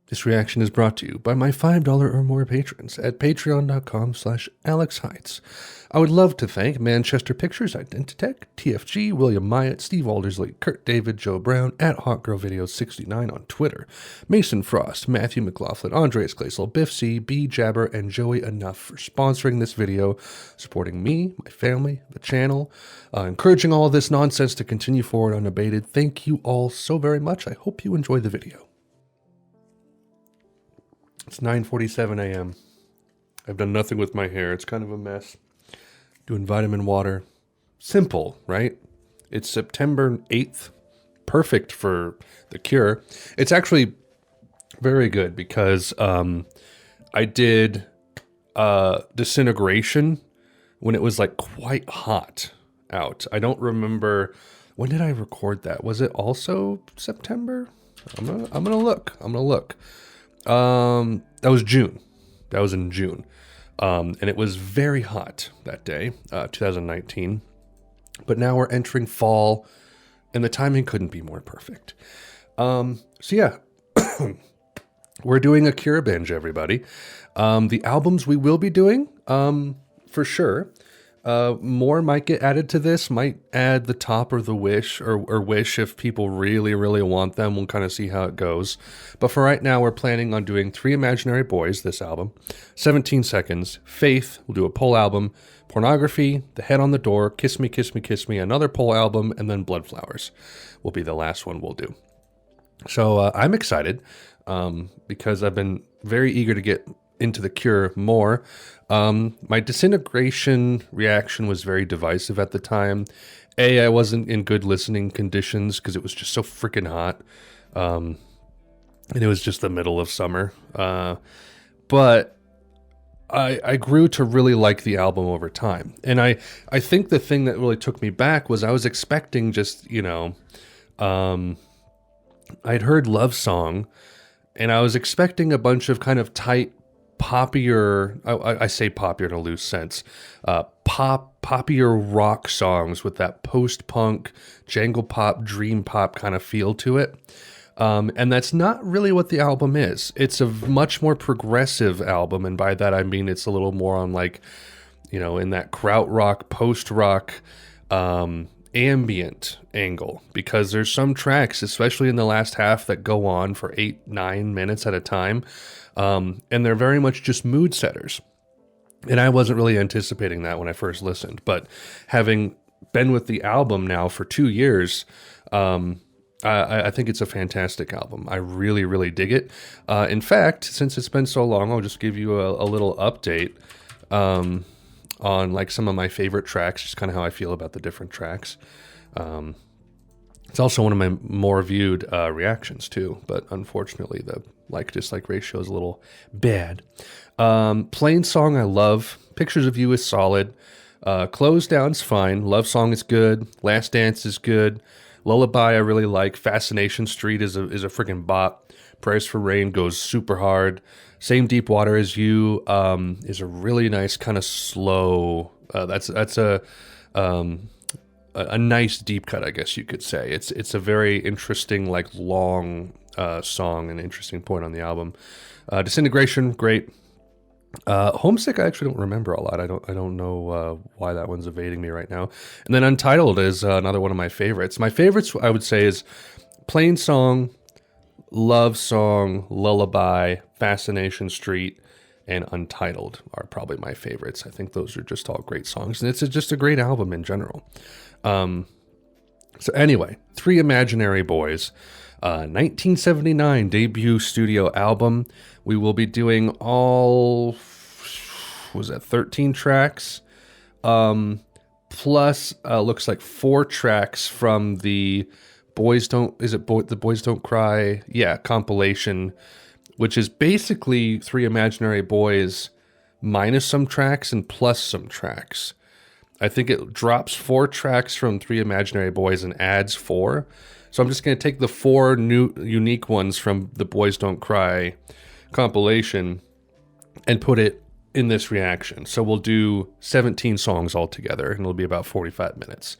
This reaction is brought to you by my $5 or more patrons at patreon.com/AlexHeitz. I would love to thank Manchester Pictures, Identitech, TFG, William Myatt, Steve Aldersley, Kurt David, Joe Brown, at HotGirlVideos69 on Twitter, Mason Frost, Matthew McLaughlin, Andreas Glaisel, Biff C, B Jabber, and Joey Enough for sponsoring this video, supporting me, my family, the channel, encouraging all of this nonsense to continue forward unabated. Thank you all so very much. I hope you enjoy the video. It's 9:47 a.m. I've done nothing with my hair. It's kind of a mess. Doing vitamin water. Simple, right? It's September 8th. Perfect for The Cure. It's actually very good because I did Disintegration when it was like quite hot out. I don't remember. When did I record that? Was it also September? I'm gonna look. That was June. That was in June. And it was very hot that day, 2019. But now we're entering fall, and the timing couldn't be more perfect. So yeah, we're doing a Cure binge, everybody. The albums we will be doing, for sure. More might get added to this, might add the Top or the Wish, or Wish if people really, really want them. We'll kind of see how it goes. But for right now, we're planning on doing 3 Imaginary Boys, this album, 17 Seconds, Faith, we'll do a Pole album, Pornography, The Head on the Door, Kiss Me, Kiss Me, Kiss Me, another Pole album, and then Bloodflowers will be the last one we'll do. So I'm excited because I've been very eager to get into The Cure more. My Disintegration reaction was very divisive at the time. I wasn't in good listening conditions because it was just so freaking hot. And it was just the middle of summer. But I grew to really like the album over time. And I think the thing that really took me back was I was expecting just, I'd heard Love Song, and I was expecting a bunch of kind of tight, poppier, I say poppier in a loose sense, poppier rock songs with that post-punk, jangle pop, dream pop kind of feel to it. And that's not really what the album is. It's a much more progressive album, and by that I mean it's a little more on like, in that krautrock, post-rock, ambient angle, because there's some tracks, especially in the last half, that go on for 8-9 minutes at a time. And they're very much just mood setters. And I wasn't really anticipating that when I first listened. But having been with the album now for 2 years, I think it's a fantastic album. I really, really dig it. In fact, since it's been so long, I'll just give you a little update on like some of my favorite tracks, just kind of how I feel about the different tracks. It's also one of my more viewed reactions too, but unfortunately the like-dislike ratio is a little bad. Plain Song I love. Pictures of You is solid. Closed Down's fine. Love Song is good. Last Dance is good. Lullaby I really like. Fascination Street is a freaking bop. Prayers for Rain goes super hard. Same Deep Water as You is a really nice kind of slow. That's a nice deep cut, I guess you could say. It's a very interesting, like long song, an interesting point on the album. Disintegration, great. Homesick, I actually don't remember a lot. I don't know why that one's evading me right now. And then Untitled is another one of my favorites. My favorites, I would say, is Plain Song, Love Song, Lullaby, Fascination Street, and Untitled are probably my favorites. I think those are just all great songs, and it's just a great album in general. So anyway, 3 Imaginary Boys, 1979 debut studio album. We will be doing all, was that 13 tracks? Plus, looks like 4 tracks from the The Boys Don't Cry? Yeah, compilation, which is basically 3 Imaginary Boys minus some tracks and plus some tracks. I think it drops 4 tracks from 3 Imaginary Boys and adds 4. So I'm just going to take the 4 new unique ones from the Boys Don't Cry compilation and put it in this reaction. So we'll do 17 songs altogether, and it'll be about 45 minutes.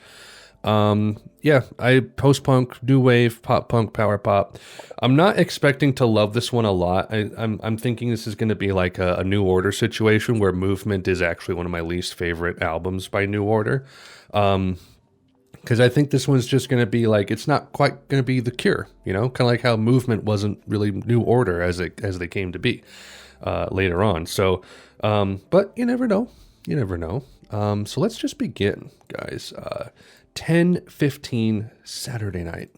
Yeah, I post punk, new wave, pop punk, power pop. I'm not expecting to love this one a lot. I'm thinking this is going to be like a New Order situation where Movement is actually one of my least favorite albums by New Order. Because I think this one's just going to be like, it's not quite going to be The Cure, you know, kind of like how Movement wasn't really New Order as they came to be later on. So, but you never know. You never know. So let's just begin, guys. 10:15 Saturday night.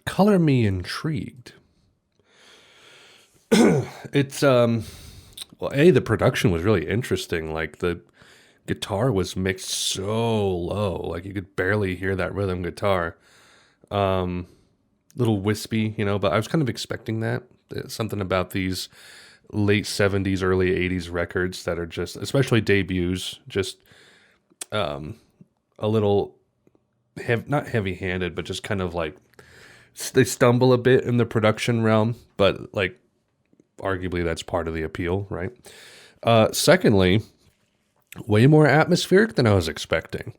Color me intrigued. It's well, the production was really interesting. Like the guitar was mixed so low, like you could barely hear that rhythm guitar. Little wispy, you know, but I was kind of expecting that. Something about these late 70s, early 80s records that are just, especially debuts, just a little not heavy-handed, but just kind of like they stumble a bit in the production realm, but like arguably that's part of the appeal, right? Secondly, way more atmospheric than I was expecting.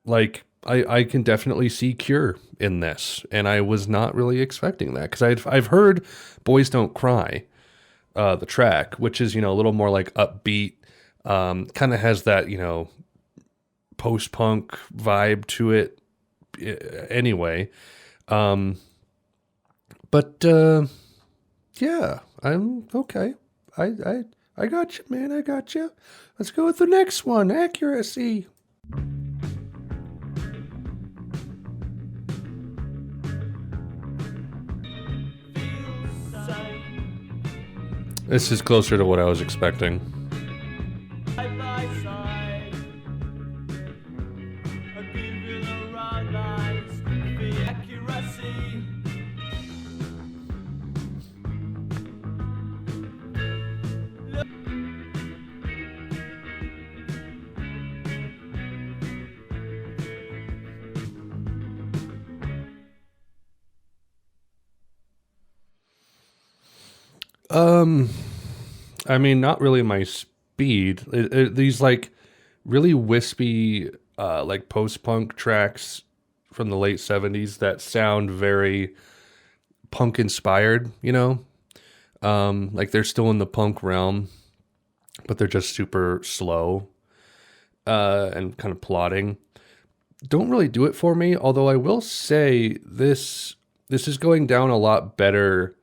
Like I can definitely see Cure in this, and I was not really expecting that because I've heard "Boys Don't Cry," the track, which is, you know, a little more like upbeat, kind of has that, you know, post punk vibe to it. Anyway, but yeah, I'm okay. I got you, man. I got you. Let's go with the next one. Accuracy. This is closer to what I was expecting. I mean, not really my speed. These like really wispy, like post-punk tracks from the late 70s that sound very punk inspired, you know? Like they're still in the punk realm, but they're just super slow, and kind of plodding. Don't really do it for me, although I will say this is going down a lot better.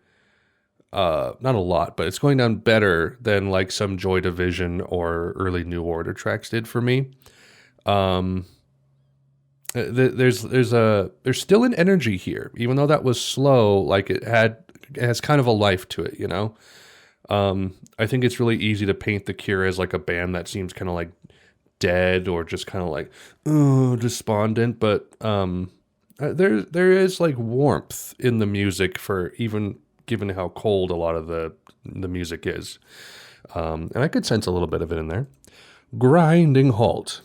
Not a lot, but it's going down better than like some Joy Division or early New Order tracks did for me. There's still an energy here, even though that was slow. Like it has kind of a life to it, you know. I think it's really easy to paint The Cure as like a band that seems kind of like dead or just kind of like despondent, but there is like warmth in the music for even given how cold a lot of the music is. And I could sense a little bit of it in there. Grinding Halt.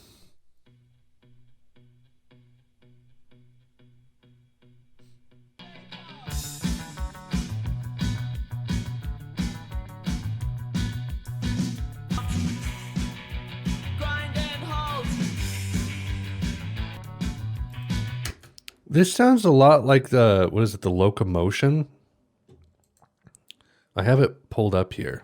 This sounds a lot like the Locomotion? I have it pulled up here.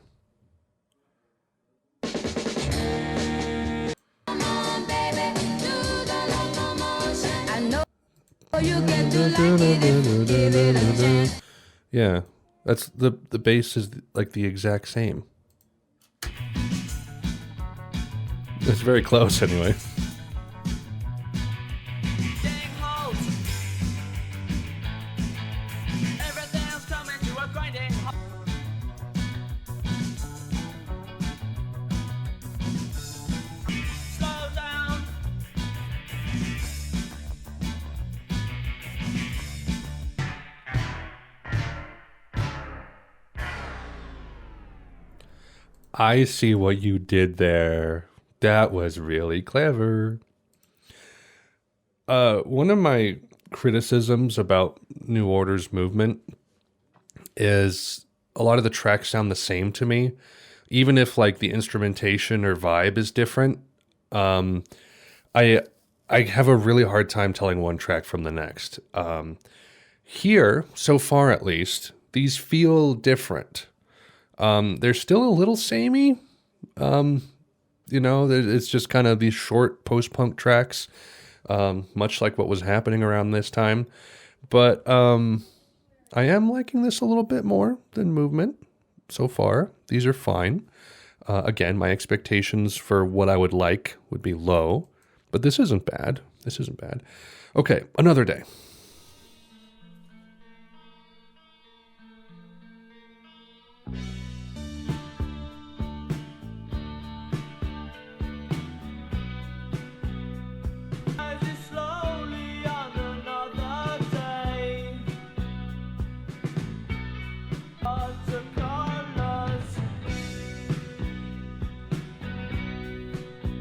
Yeah. That's the bass is like the exact same. It's very close anyway. Halt. Everything's coming to a grinding halt. Slow down. I see what you did there. That was really clever. One of my criticisms about New Order's movement is a lot of the tracks sound the same to me, even if like the instrumentation or vibe is different. Um, I I have a really hard time telling one track from the next. Here, so far at least, these feel different. They're still a little samey. It's just kind of these short post punk tracks, much like what was happening around this time. But I am liking this a little bit more than Movement so far. These are fine. Again, my expectations for what I would like would be low, but this isn't bad. This isn't bad. Okay, Another Day. Rising slowly on another day. Lots of colors.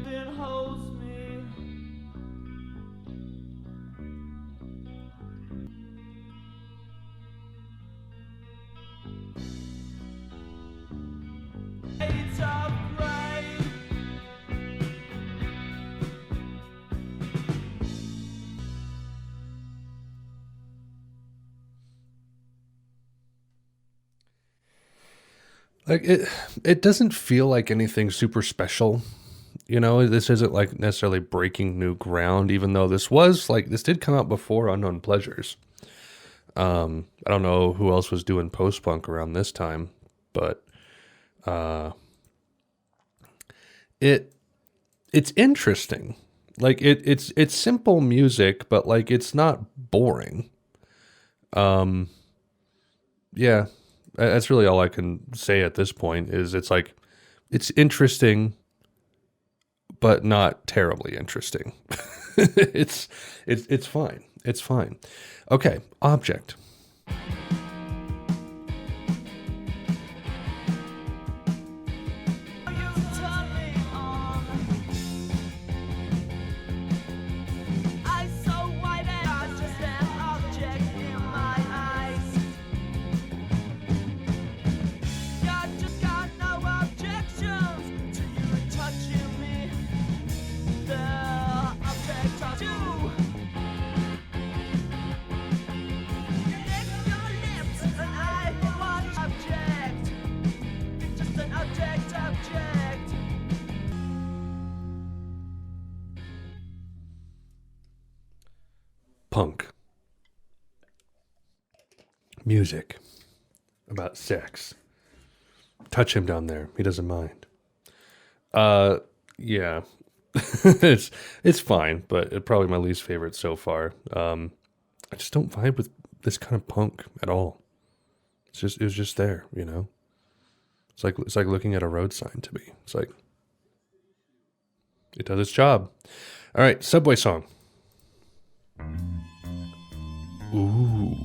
Then holds me. Shades of gray. Like it doesn't feel like anything super special. This isn't like necessarily breaking new ground, even though this did come out before Unknown Pleasures. I don't know who else was doing post punk around this time, but it it's interesting. Like it's simple music, but like it's not boring. Yeah, that's really all I can say at this point. Is it's like it's interesting, but not terribly interesting. It's fine. It's fine. Okay, Object. You turn me on. Eyes so wide and I'm just an object in my eyes. You just got no objections to you touching me. The object of you. Lick your lips and I watch object. Just an object. Punk. Music. About sex. Touch him down there. He doesn't mind. Yeah. it's fine, but it's probably my least favorite so far. I just don't vibe with this kind of punk at all. It was just there. It's like looking at a road sign to me. It's like it does its job. All right, Subway Song. Ooh.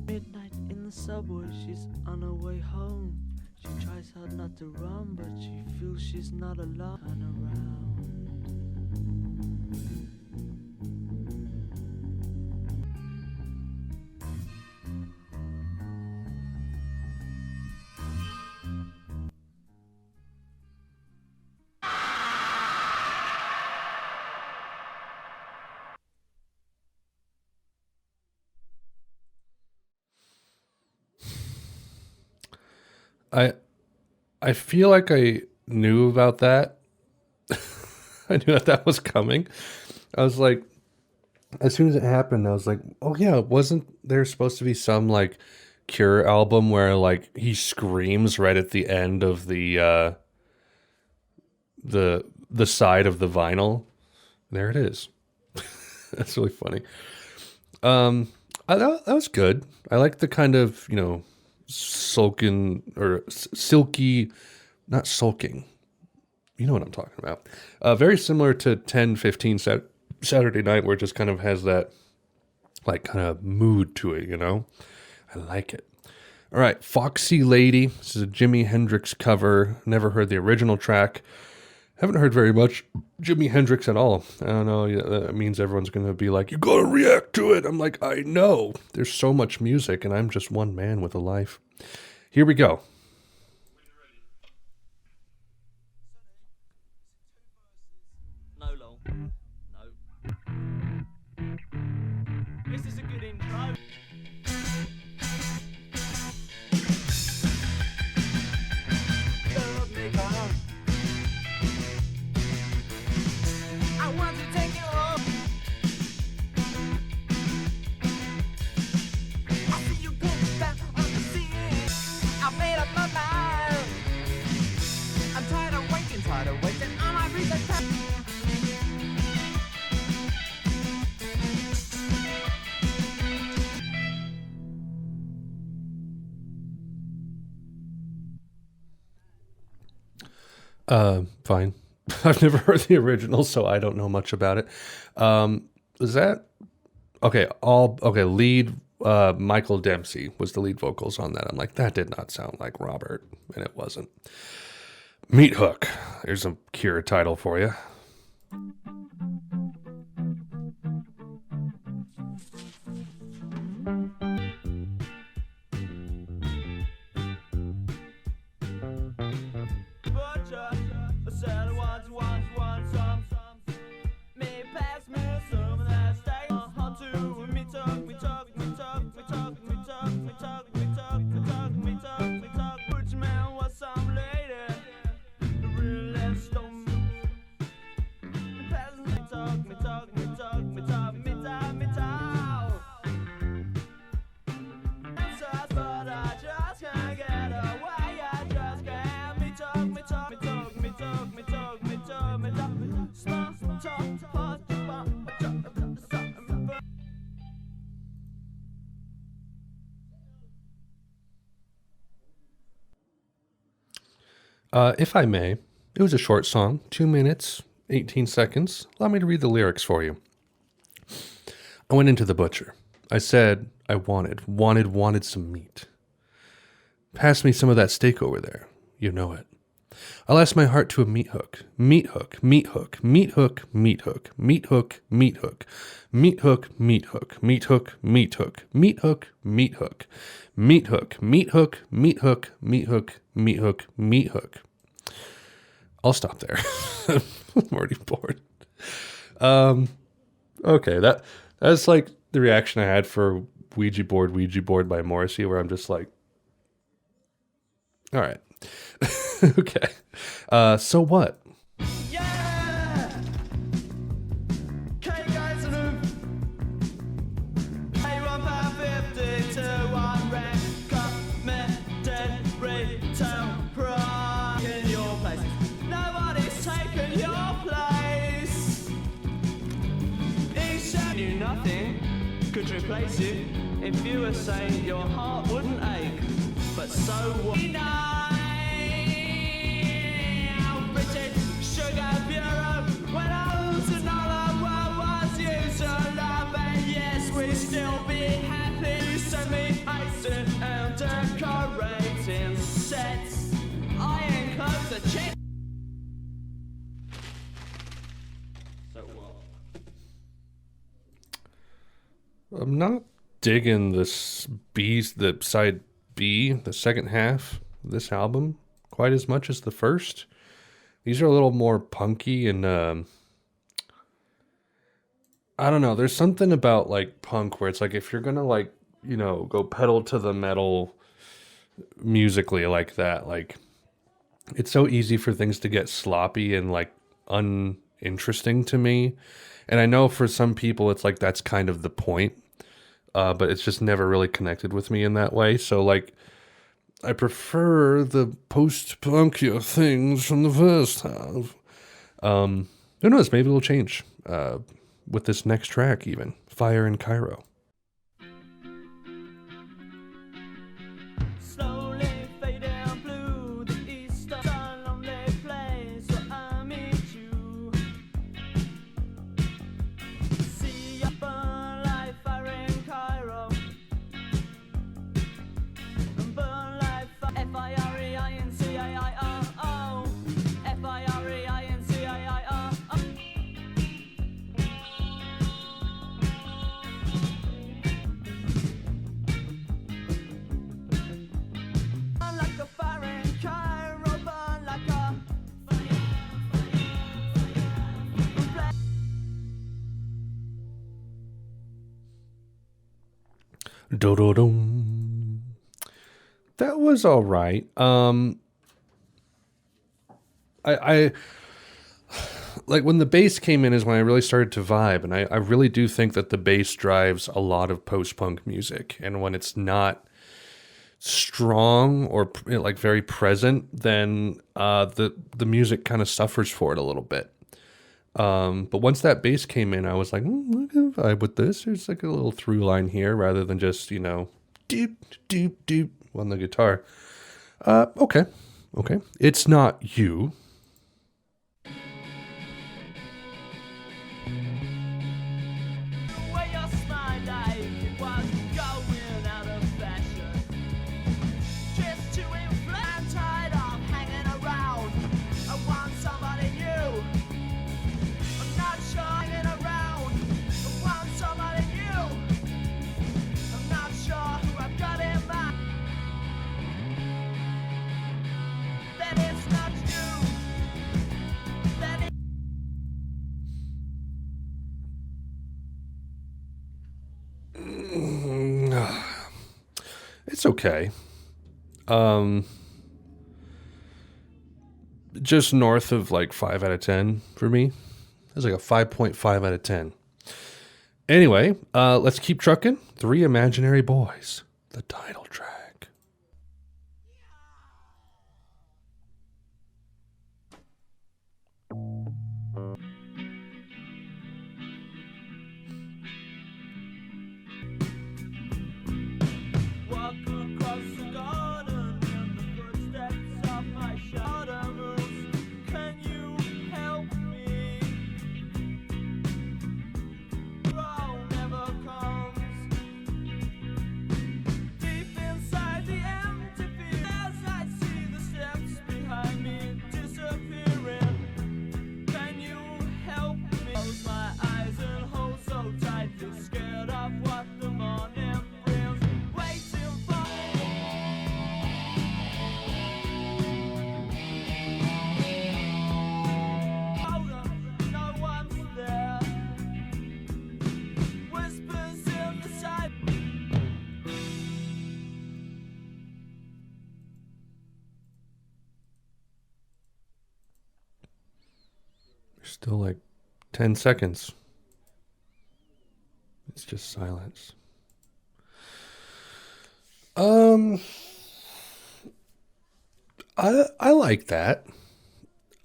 Midnight in the subway, she's on her way home. She tries hard not to run, but she feels she's not alone. Turn around. I I feel like I knew about that. I knew that was coming. I was like, as soon as it happened, I was like, oh yeah, wasn't there supposed to be some like Cure album where like he screams right at the end of the side of the vinyl? There it is. That's really funny. That was good. I like the kind of, sulking or silky, not sulking. You know what I'm talking about. Very similar to 10:15 Saturday Night, where it just kind of has that like kind of mood to it, I like it. All right, Foxy Lady. This is a Jimi Hendrix cover. Never heard the original track. Haven't heard very much Jimi Hendrix at all. I don't know. That means everyone's going to be like, you got to react to it. I'm like, I know. There's so much music, and I'm just one man with a life. Here we go. No, lol. No. This is a good intro. I want to take you home. I see you getting back on the scene. I made up my mind. I'm tired of waiting on my reason. Fine. I've never heard the original, so I don't know much about it. Was that okay? Lead. Michael Dempsey was the lead vocals on that. I'm like, that did not sound like Robert, and it wasn't. Meathook. There's a Cure title for you. If I may, it was a short song, 2 minutes, 18 seconds. Allow me to read the lyrics for you. I went into the butcher. I said I wanted some meat. Pass me some of that steak over there. You know it. I'll ask my heart to a meat hook. Meat hook, meat hook, meat hook, meat hook, meat hook, meat hook, meat hook, meat hook, meat hook, meat hook, meat hook, meat hook, meat hook, meat hook, meat hook, meat hook, meat hook, meat hook. I'll stop there. I'm already bored. Okay, that's like the reaction I had for Ouija Board by Morrissey, where I'm just like, all right. Okay. So what? Yeah! Okay, guys, pay £1.50 to one recommended retail price in your place. Nobody's taken your place. Each time you nothing could replace you if you were saying your heart wouldn't ache. But so what? Sugar Bureau, when owns another world was used to love, and yes, we still be happy. Send me icing and decorating sets. I enclose a check. So what? I'm not digging this the side B, the second half of this album, quite as much as the first. These are a little more punky and I don't know. There's something about like punk where it's like if you're gonna like go pedal to the metal musically like that, like it's so easy for things to get sloppy and like interesting to me. And I know for some people it's like that's kind of the point, but it's just never really connected with me in that way. So like, I prefer the post-punkier things from the first half. Who knows? Maybe it'll change with this next track even. Fire in Cairo. Slowly fading blue, the east of sun on their place where I meet you. See a burn like fire in Cairo. And burn like fire, F-I-R-E-I-N-C-A-I-R-O. F-I-R-E-I-N-C-A-I-R-O. Burn like a fire in Cairo, burn like a Do-do-dum. That was all right. I like when the bass came in is when I really started to vibe, and I really do think that the bass drives a lot of post-punk music, and when it's not strong or like very present, then the music kind of suffers for it a little bit. But once that bass came in, I was like, I can vibe with this. There's like a little through line here rather than just, doop, doop, doop on the guitar. Okay. It's not you. The way you smiled, it was going out of fashion. Just to inflate, I'm tired of hanging around. I want somebody new. I'm not sure hanging around. I want somebody new. I'm not sure who I've got in mind. Then it's not you. Then it's It's okay. Just north of like 5 out of 10 for me. It's like a 5.5 out of 10. Anyway, let's keep trucking. Three Imaginary Boys, the title track. walk across the garden in the footsteps of my shadows. Can you help me? Row never comes. Deep inside the empty field, as I see the steps behind me disappearing. Can you help me? Close my eyes and hold so tightly, scared of what the morning brings. Waiting for no one's there. Whispers in the side. There's still like 10 seconds. It's just silence. I like that.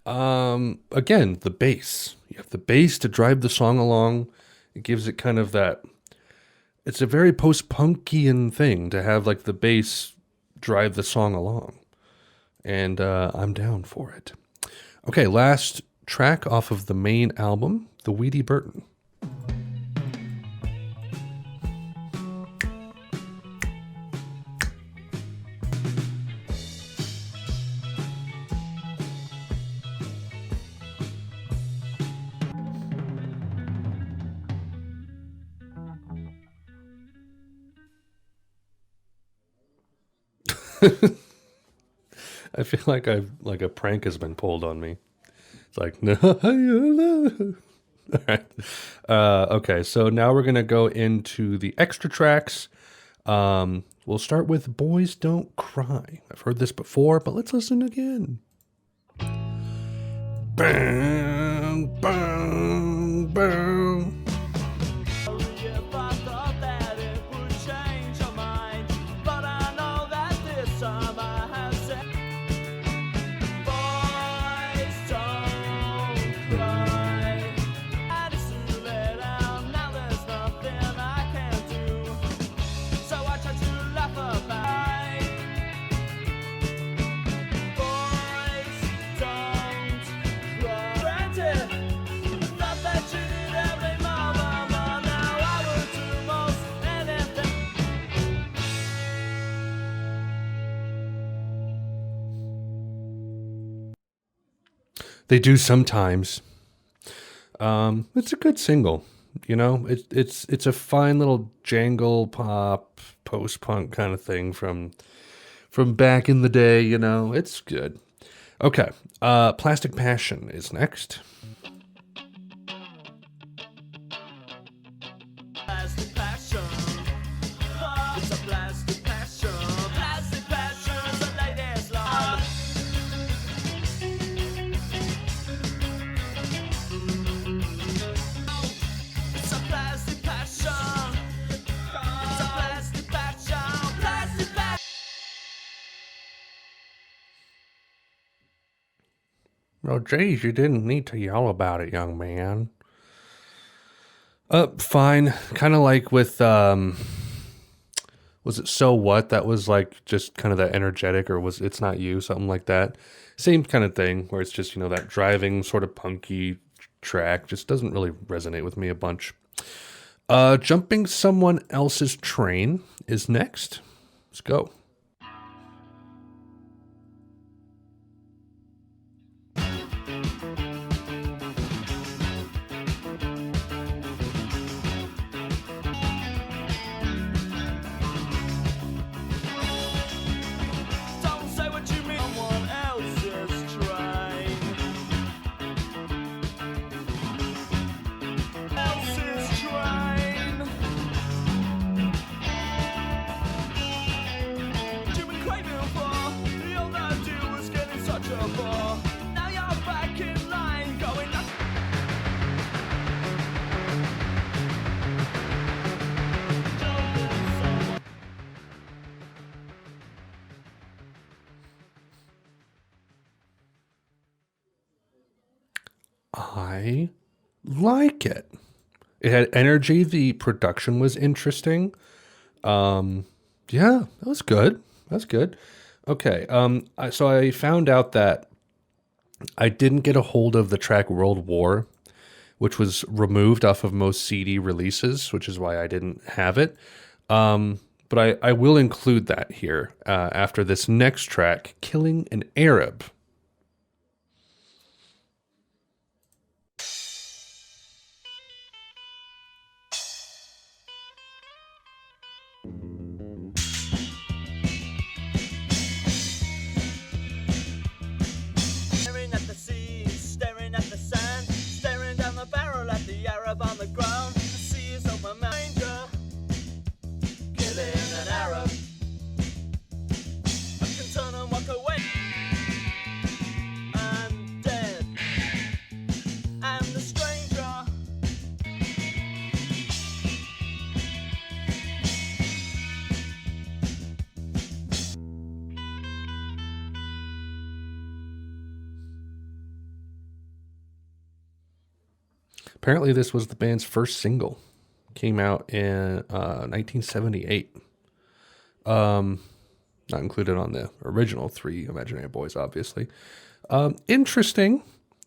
Again, the bass. You have the bass to drive the song along. It gives it kind of that. It's a very post-punkian thing to have like the bass drive the song along, and I'm down for it. Okay, last track off of the main album, the Weedy Burton. I feel like a prank has been pulled on me. It's like, no. All right. Okay, so now we're gonna go into the extra tracks. We'll start with "Boys Don't Cry." I've heard this before, but let's listen again. Bang, bang. They do sometimes. It's a good single. You know, it's a fine little jangle pop post punk kind of thing from back in the day. You know, it's good. Okay, Plastic Passion is next. Plastic passion. It's a plastic passion. Plastic passion is a lady's love. It's a plastic passion. It's a plastic passion. Plastic passion. Oh, geez, you didn't need to yell about it, young man. Fine. Kind of like with, was it So What? That was like just kind of that energetic, or was It's Not You, something like that. Same kind of thing, where it's just, you know, that driving sort of punky track just doesn't really resonate with me a bunch. Jumping Someone Else's Train is next. Let's go. Don't say what you mean. Someone else's train. Else's train. You've been craving for. All I do was get in such a bar. Now you're back in line, going up. I like it. It had energy. The production was interesting. Yeah, that was good. That's good. Okay. So I found out that I didn't get a hold of the track World War, which was removed off of most CD releases, which is why I didn't have it. But I will include that here after this next track, Killing an Arab. Staring at the sea, staring at the sand, staring down the barrel at the Arab on the ground. The sea is open, danger, killing an Arab. I can turn and walk away. I'm dead, and the stranger. Apparently, this was the band's first single. Came out in 1978. Not included on the original 3 Imaginary Boys, obviously. Interesting.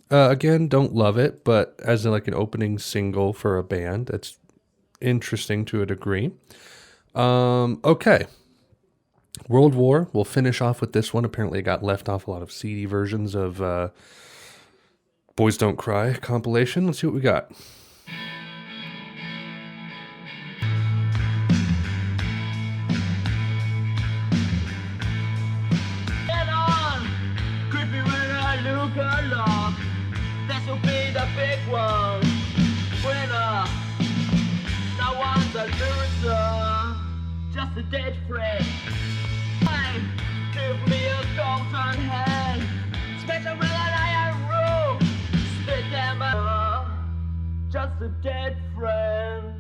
Again, don't love it, but as like an opening single for a band, that's interesting to a degree. Okay. World War. We'll finish off with this one. Apparently, it got left off a lot of CD versions of Boys Don't Cry compilation. Let's see what we got. Get on, creepy when I look along. This'll be the big one. Winner, no one's a loser, just a dead friend. Hey, give me a golden hand, special with an iron rule. Spit them out, just a dead friend.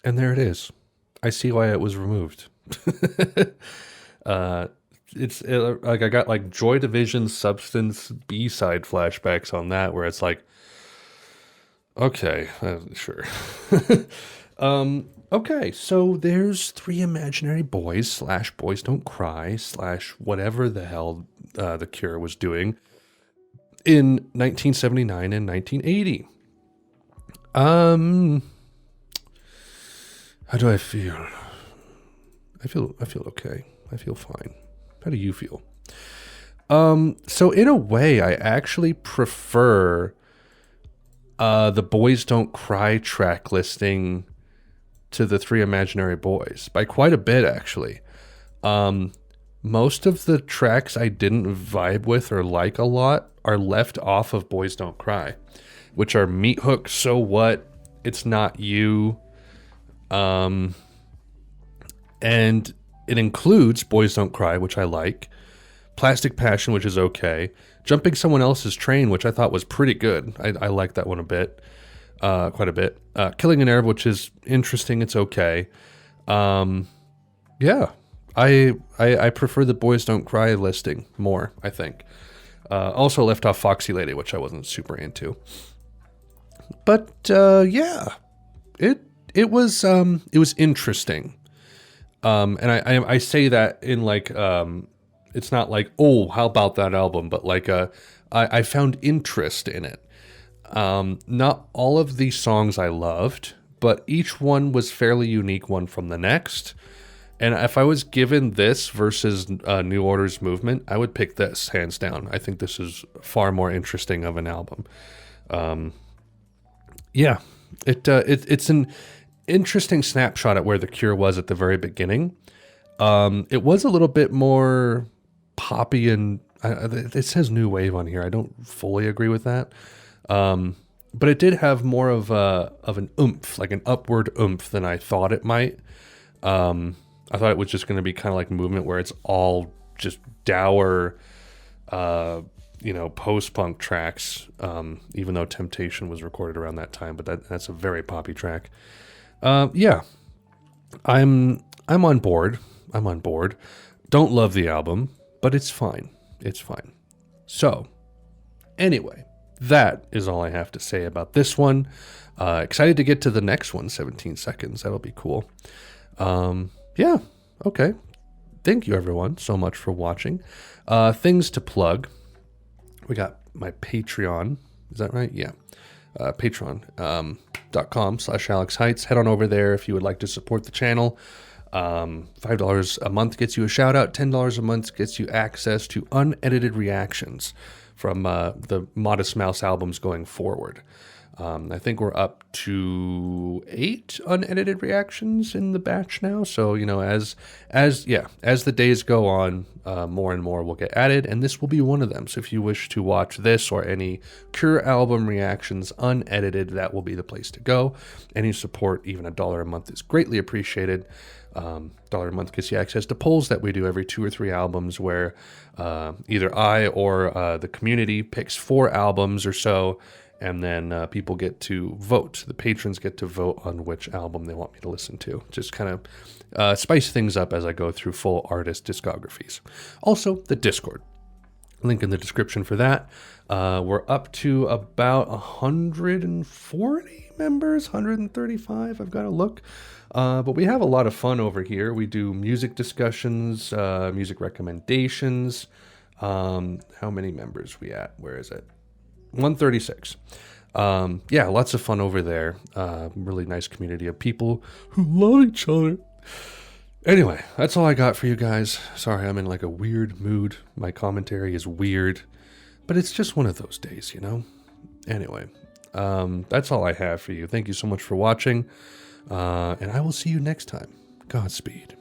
And there it is. I see why it was removed. Like I got like Joy Division Substance B-side flashbacks on that, where it's like, okay, sure. Okay, so there's three imaginary boys slash boys don't cry slash whatever the hell the Cure was doing in 1979 and 1980. How do I feel? I feel okay. I feel fine. How do you feel? So in a way, I actually prefer the Boys Don't Cry track listing to the Three Imaginary Boys by quite a bit, actually. Most of the tracks I didn't vibe with or like a lot are left off of Boys Don't Cry, which are Meathook, So What, It's Not You, and it includes Boys Don't Cry, which I like, Plastic Passion, which is okay, Jumping Someone Else's Train, which I thought was pretty good. I like that one a bit. Quite a bit. Killing an Arab, which is interesting. It's okay. Yeah, I prefer the Boys Don't Cry listing more, I think. Also left off Foxy Lady, which I wasn't super into. But yeah, it was interesting. And I say that in like it's not like, oh, how about that album, but like I found interest in it. Not all of these songs I loved, but each one was fairly unique one from the next. And if I was given this versus New Order's Movement, I would pick this hands down. I think this is far more interesting of an album. Yeah, it's an interesting snapshot at where the Cure was at the very beginning. It was a little bit more poppy and it says new wave on here. I don't fully agree with that. But it did have more of an oomph, like an upward oomph than I thought it might. I thought it was just going to be kind of like Movement, where it's all just dour, post-punk tracks. Even though Temptation was recorded around that time, but that's a very poppy track. Yeah, I'm on board. I'm on board. Don't love the album, but it's fine. It's fine. So, anyway. That is all I have to say about this one. Excited to get to the next one, 17 Seconds. That'll be cool. Yeah, okay. Thank you, everyone, so much for watching. Things to plug. We got my Patreon. Is that right? Yeah. Patreon.com/Alex Haitz. Head on over there if you would like to support the channel. $5 a month gets you a shout out. $10 a month gets you access to unedited reactions from the Modest Mouse albums going forward. I think we're up to 8 unedited reactions in the batch now. So, as the days go on, more and more will get added, and this will be one of them. So if you wish to watch this or any Cure album reactions unedited, that will be the place to go. Any support, even $1 a month, is greatly appreciated. $1 a month gets you access to polls that we do every 2 or 3 albums where either I or the community picks 4 albums or so, and then people get to vote. The patrons get to vote on which album they want me to listen to. Just kind of spice things up as I go through full artist discographies. Also, the Discord. Link in the description for that. We're up to about 140 members, 135. I've got to look. But we have a lot of fun over here. We do music discussions, music recommendations. How many members we at? Where is it? 136. Yeah, lots of fun over there. Really nice community of people who love each other. Anyway, that's all I got for you guys. Sorry, I'm in like a weird mood. My commentary is weird, but it's just one of those days, Anyway, that's all I have for you. Thank you so much for watching. And I will see you next time. Godspeed.